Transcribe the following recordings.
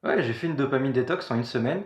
Ouais, j'ai fait une dopamine détox en une semaine,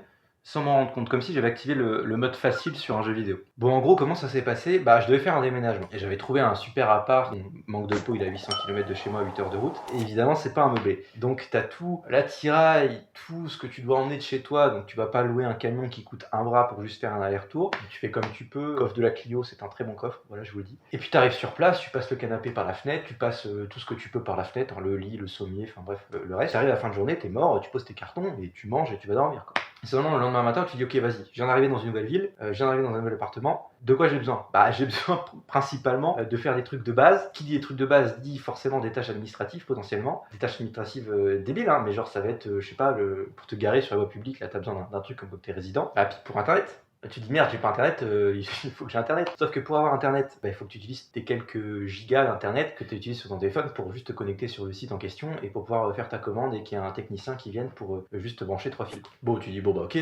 sans m'en rendre compte, comme si j'avais activé le mode facile sur un jeu vidéo. Bon, en gros, comment ça s'est passé? Bah, je devais faire un déménagement et j'avais trouvé un super appart. Bon, manque de peau, il est à 800 km de chez moi, 8 heures de route. Et évidemment, c'est pas un meublé. Donc, tu as tout, l'attirail, tout ce que tu dois emmener de chez toi. Donc, tu vas pas louer un camion qui coûte un bras pour juste faire un aller-retour. Tu fais comme tu peux. Le coffre de la Clio, c'est un très bon coffre, voilà, je vous le dis. Et puis, tu arrives sur place, tu passes le canapé par la fenêtre, tu passes tout ce que tu peux par la fenêtre, hein, le lit, le sommier, enfin bref, le reste. Tu arrives à la fin de journée, t'es mort, tu poses tes cartons et tu manges et tu vas dormir, quoi. Et seulement le lendemain matin, tu te dis ok, vas-y, je viens d'arriver dans une nouvelle ville, je viens d'arriver dans un nouvel appartement. De quoi j'ai besoin? Bah, j'ai besoin principalement de faire des trucs de base. Qui dit des trucs de base dit forcément des tâches administratives potentiellement, des tâches administratives débiles, hein, mais genre ça va être, je sais pas, pour te garer sur la voie publique, là t'as besoin d'un truc comme t'es résident. Ah, puis pour internet. Tu te dis merde, j'ai pas internet, il faut que j'ai internet. Sauf que pour avoir internet, bah, il faut que tu utilises tes quelques gigas d'internet que tu utilises sur ton téléphone pour juste te connecter sur le site en question et pour pouvoir faire ta commande et qu'il y ait un technicien qui vienne pour juste te brancher 3 fils. Bon, tu dis bon bah ok,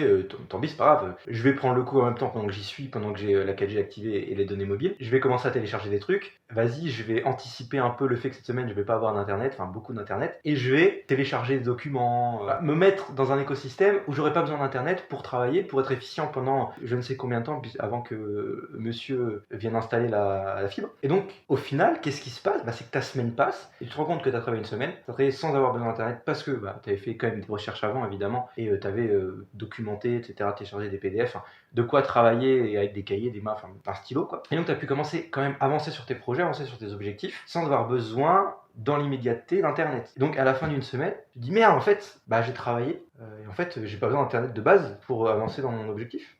tant pis, c'est pas grave. Je vais prendre le coup en même temps pendant que j'y suis, pendant que j'ai la 4G activée et les données mobiles. Je vais commencer à télécharger des trucs. Vas-y, je vais anticiper un peu le fait que cette semaine je vais pas avoir d'internet, enfin beaucoup d'internet, et je vais télécharger des documents, me mettre dans un écosystème où j'aurai pas besoin d'internet pour travailler, pour être efficient pendant je ne sais combien de temps avant que monsieur vienne installer la fibre. Et donc, au final, qu'est-ce qui se passe? Bah, c'est que ta semaine passe et tu te rends compte que tu as travaillé une semaine, tu as travaillé sans avoir besoin d'internet parce que bah, tu avais fait quand même des recherches avant, évidemment, et tu avais documenté, etc., téléchargé des PDF, hein, de quoi travailler avec des cahiers, des mains, enfin un stylo, quoi. Et donc, tu as pu commencer quand même avancer sur tes projets, avancer sur tes objectifs, sans avoir besoin dans l'immédiateté d'internet. Donc à la fin d'une semaine, tu te dis merde, en fait, bah j'ai travaillé et en fait, j'ai pas besoin d'internet de base pour avancer dans mon objectif.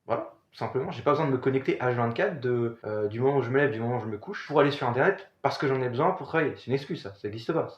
Voilà, tout simplement. J'ai pas besoin de me connecter H24 du moment où je me lève, du moment où je me couche pour aller sur internet parce que j'en ai besoin pour travailler. C'est une excuse, ça n'existe pas.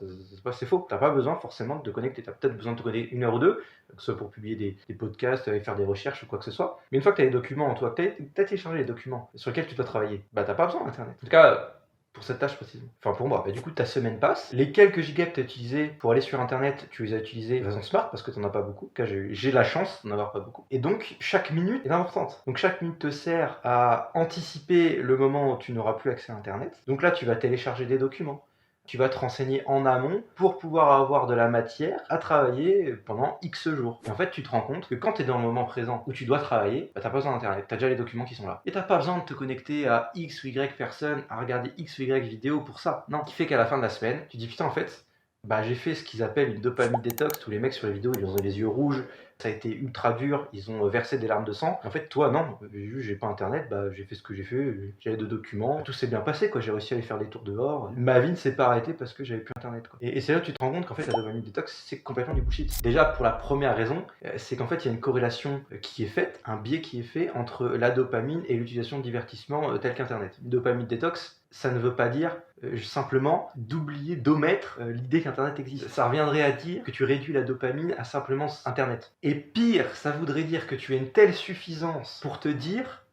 C'est faux. T'as pas besoin forcément de te connecter. T'as peut-être besoin de te connecter 1 heure ou deux, que ce soit pour publier des podcasts, faire des recherches ou quoi que ce soit. Mais une fois que t'as les documents en toi, que t'as téléchargé les documents sur lesquels tu dois travailler, bah t'as pas besoin d'internet. En tout cas, pour cette tâche précisément. Enfin pour moi. Et du coup, ta semaine passe. Les quelques gigas que tu as utilisés pour aller sur internet, tu les as utilisés de façon smart parce que tu n'en as pas beaucoup. En tout cas, j'ai la chance d'en avoir pas beaucoup. Et donc, chaque minute est importante. Donc, chaque minute te sert à anticiper le moment où tu n'auras plus accès à internet. Donc là, tu vas télécharger des documents. Tu vas te renseigner en amont pour pouvoir avoir de la matière à travailler pendant X jours. Et en fait, tu te rends compte que quand tu es dans le moment présent où tu dois travailler, bah, tu n'as pas besoin d'internet, tu as déjà les documents qui sont là. Et tu n'as pas besoin de te connecter à X ou Y personnes, à regarder X ou Y vidéos pour ça. Non, ce qui fait qu'à la fin de la semaine, tu dis putain en fait, bah, j'ai fait ce qu'ils appellent une dopamine détox. Tous les mecs sur les vidéos, ils ont les yeux rouges, ça a été ultra dur, ils ont versé des larmes de sang. En fait, toi, non, j'ai pas internet, bah, j'ai fait ce que j'ai fait, j'avais de documents, tout s'est bien passé, quoi. J'ai réussi à aller faire des tours dehors. Ma vie ne s'est pas arrêtée parce que j'avais plus internet, quoi. Et c'est là que tu te rends compte qu'en fait, la dopamine détox, c'est complètement du bullshit. Déjà, pour la première raison, c'est qu'en fait, il y a une corrélation qui est faite, un biais qui est fait entre la dopamine et l'utilisation de divertissement tel qu'internet. Une dopamine détox, ça ne veut pas dire simplement d'oublier, d'omettre l'idée qu'Internet existe. Ça reviendrait à dire que tu réduis la dopamine à simplement Internet. Et pire, ça voudrait dire que tu as une telle suffisance pour te dire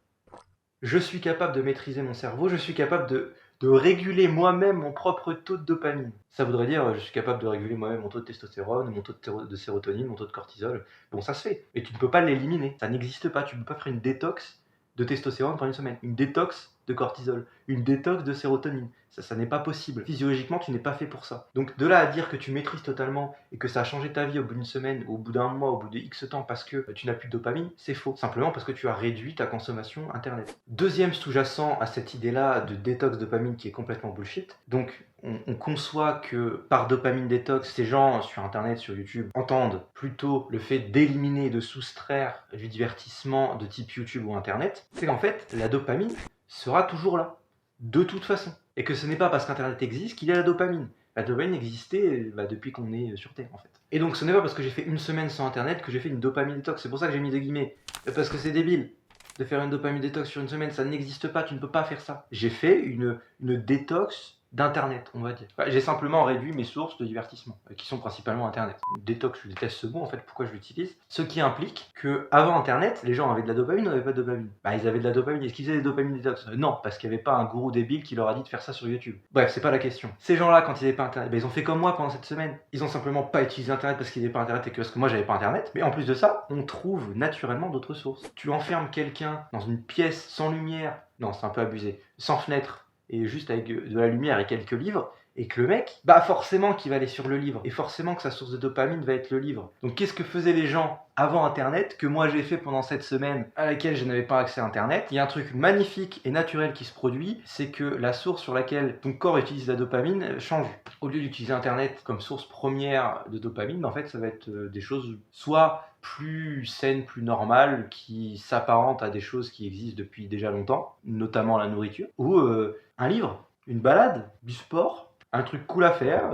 je suis capable de maîtriser mon cerveau, je suis capable de réguler moi-même mon propre taux de dopamine. Ça voudrait dire je suis capable de réguler moi-même mon taux de testostérone, mon taux de sérotonine, mon taux de cortisol. Bon, ça se fait, mais tu ne peux pas l'éliminer. Ça n'existe pas. Tu ne peux pas faire une détox de testostérone pendant une semaine, une détox de cortisol, une détox de sérotonine. Ça n'est pas possible. Physiologiquement, tu n'es pas fait pour ça. Donc de là à dire que tu maîtrises totalement et que ça a changé ta vie au bout d'une semaine, au bout d'un mois, au bout de X temps parce que tu n'as plus de dopamine, c'est faux. Simplement parce que tu as réduit ta consommation internet. Deuxième sous-jacent à cette idée-là de détox dopamine qui est complètement bullshit. Donc on conçoit que par dopamine détox, ces gens sur internet, sur YouTube, entendent plutôt le fait d'éliminer et de soustraire du divertissement de type YouTube ou internet. C'est qu'en fait, la dopamine sera toujours là, de toute façon. Et que ce n'est pas parce qu'Internet existe qu'il y a la dopamine. La dopamine existait depuis qu'on est sur Terre, en fait. Et donc ce n'est pas parce que j'ai fait une semaine sans Internet que j'ai fait une dopamine détox. C'est pour ça que j'ai mis des guillemets. Parce que c'est débile de faire une dopamine détox sur une semaine. Ça n'existe pas, tu ne peux pas faire ça. J'ai fait une détox d'internet, on va dire. Enfin, j'ai simplement réduit mes sources de divertissement, qui sont principalement internet. Détox, je déteste ce mot, en fait, pourquoi je l'utilise? Ce qui implique que avant internet, les gens avaient de la dopamine ou n'avaient pas de dopamine? Bah, ils avaient de la dopamine. Est-ce qu'ils faisaient des dopamines détox? Non, parce qu'il n'y avait pas un gourou débile qui leur a dit de faire ça sur YouTube. Bref, c'est pas la question. Ces gens-là, quand ils n'avaient pas internet, bah, ils ont fait comme moi pendant cette semaine. Ils ont simplement pas utilisé internet parce qu'ils n'avaient pas internet et que parce que moi j'avais pas internet. Mais en plus de ça, on trouve naturellement d'autres sources. Tu enfermes quelqu'un dans une pièce sans lumière, non, c'est un peu abusé, sans fenêtre, et juste avec de la lumière et quelques livres, et que le mec, bah forcément qu'il va aller sur le livre, et forcément que sa source de dopamine va être le livre. Donc qu'est-ce que faisaient les gens avant Internet, que moi j'ai fait pendant cette semaine à laquelle je n'avais pas accès à Internet? Il y a un truc magnifique et naturel qui se produit, c'est que la source sur laquelle ton corps utilise la dopamine change. Au lieu d'utiliser Internet comme source première de dopamine, en fait ça va être des choses soit plus saines, plus normales, qui s'apparentent à des choses qui existent depuis déjà longtemps, notamment la nourriture, ou un livre, une balade, du sport, un truc cool à faire.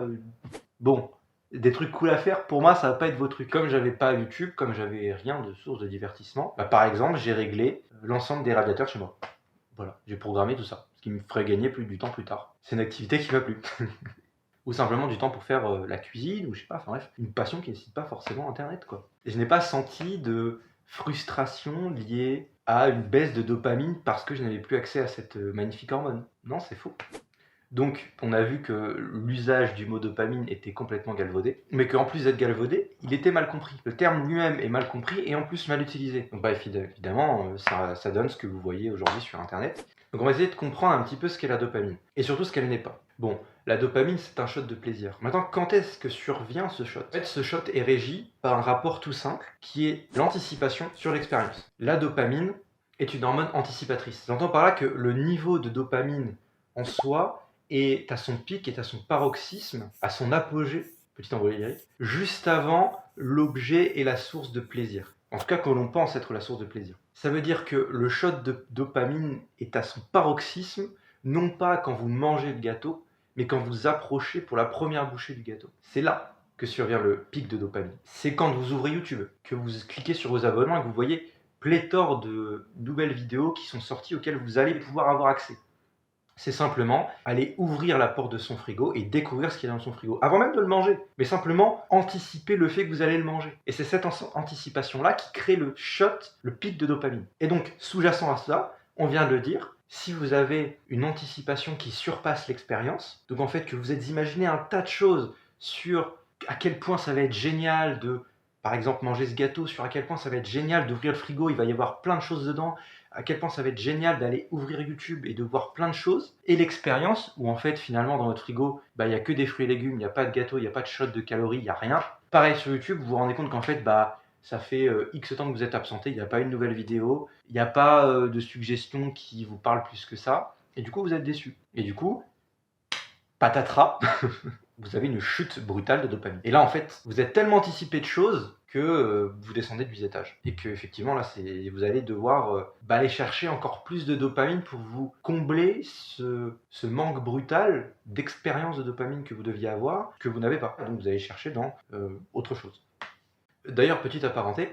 Bon, des trucs cool à faire, pour moi, ça va pas être vos trucs. Comme j'avais pas YouTube, comme j'avais rien de source de divertissement, bah, par exemple, j'ai réglé l'ensemble des radiateurs chez moi. Voilà, j'ai programmé tout ça, ce qui me ferait gagner plus du temps plus tard. C'est une activité qui m'a plu. Ou simplement du temps pour faire la cuisine, ou je sais pas, enfin bref, une passion qui ne nécessite pas forcément Internet, quoi. Et je n'ai pas senti de frustration liée à une baisse de dopamine parce que je n'avais plus accès à cette magnifique hormone. Non, c'est faux. Donc, on a vu que l'usage du mot dopamine était complètement galvaudé, mais qu'en plus d'être galvaudé, il était mal compris. Le terme lui-même est mal compris et en plus mal utilisé. Donc, bah, évidemment, ça donne ce que vous voyez aujourd'hui sur Internet. Donc, on va essayer de comprendre un petit peu ce qu'est la dopamine et surtout ce qu'elle n'est pas. Bon, la dopamine, c'est un shot de plaisir. Maintenant, quand est-ce que survient ce shot? En fait, ce shot est régi par un rapport tout simple qui est l'anticipation sur l'expérience. La dopamine est une hormone anticipatrice. J'entends par là que le niveau de dopamine en soi est à son pic, est à son paroxysme, à son apogée, petit envolé lyrique, juste avant l'objet et la source de plaisir. En tout cas, que l'on pense être la source de plaisir. Ça veut dire que le shot de dopamine est à son paroxysme, non pas quand vous mangez le gâteau, mais quand vous approchez pour la première bouchée du gâteau. C'est là que survient le pic de dopamine. C'est quand vous ouvrez YouTube, que vous cliquez sur vos abonnements et que vous voyez pléthore de nouvelles vidéos qui sont sorties auxquelles vous allez pouvoir avoir accès. C'est simplement aller ouvrir la porte de son frigo et découvrir ce qu'il y a dans son frigo, avant même de le manger, mais simplement anticiper le fait que vous allez le manger. Et c'est cette anticipation-là qui crée le shot, le pic de dopamine. Et donc, sous-jacent à cela, on vient de le dire, si vous avez une anticipation qui surpasse l'expérience, donc en fait que vous êtes imaginé un tas de choses sur à quel point ça va être génial de, par exemple, manger ce gâteau, sur à quel point ça va être génial d'ouvrir le frigo, il va y avoir plein de choses dedans, à quel point ça va être génial d'aller ouvrir YouTube et de voir plein de choses, et l'expérience où en fait finalement dans votre frigo, il n'y a que des fruits et légumes, il n'y a pas de gâteau, il n'y a pas de shot de calories, il n'y a rien. Pareil sur YouTube, vous vous rendez compte qu'en fait ça fait X temps que vous êtes absenté, il n'y a pas une nouvelle vidéo, il n'y a pas de suggestions qui vous parlent plus que ça, et du coup vous êtes déçu. Et du coup, patatras, vous avez une chute brutale de dopamine. Et là, en fait, vous êtes tellement anticipé de choses que vous descendez de 8 étages. Et que, effectivement, là, vous allez devoir aller chercher encore plus de dopamine pour vous combler ce manque brutal d'expérience de dopamine que vous deviez avoir, que vous n'avez pas. Donc, vous allez chercher dans autre chose. D'ailleurs, petite aparenté,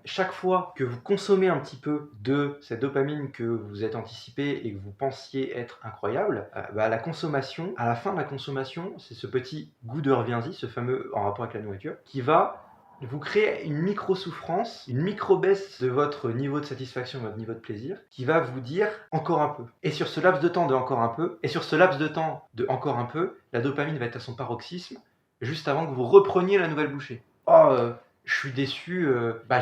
chaque fois que vous consommez un petit peu de cette dopamine que vous êtes anticipé et que vous pensiez être incroyable, la consommation, à la fin de la consommation, c'est ce petit goût de reviens-y, ce fameux en rapport avec la nourriture, qui va vous créer une micro-souffrance, une micro-baisse de votre niveau de satisfaction, de votre niveau de plaisir, qui va vous dire encore un peu. Et sur ce laps de temps de encore un peu, et sur ce laps de temps de encore un peu, la dopamine va être à son paroxysme, juste avant que vous repreniez la nouvelle bouchée. Je suis déçu,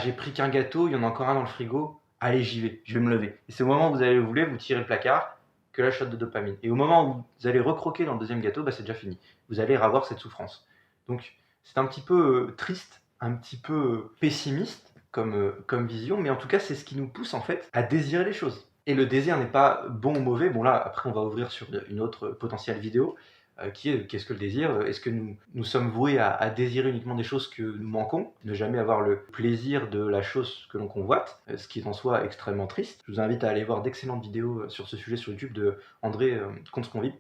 j'ai pris qu'un gâteau, il y en a encore un dans le frigo, allez j'y vais, je vais me lever. Et c'est au moment où vous allez le vouloir, vous tirez le placard, que la shot de dopamine. Et au moment où vous allez recroquer dans le deuxième gâteau, c'est déjà fini. Vous allez avoir cette souffrance. Donc c'est un petit peu triste, un petit peu pessimiste comme vision, mais en tout cas c'est ce qui nous pousse en fait à désirer les choses. Et le désir n'est pas bon ou mauvais, bon là après on va ouvrir sur une autre potentielle vidéo, qui est qu'est-ce que le désir? Est-ce que nous sommes voués à désirer uniquement des choses que nous manquons, ne jamais avoir le plaisir de la chose que l'on convoite, ce qui est en soi extrêmement triste. Je vous invite à aller voir d'excellentes vidéos sur ce sujet sur YouTube de André Comte-Sconville,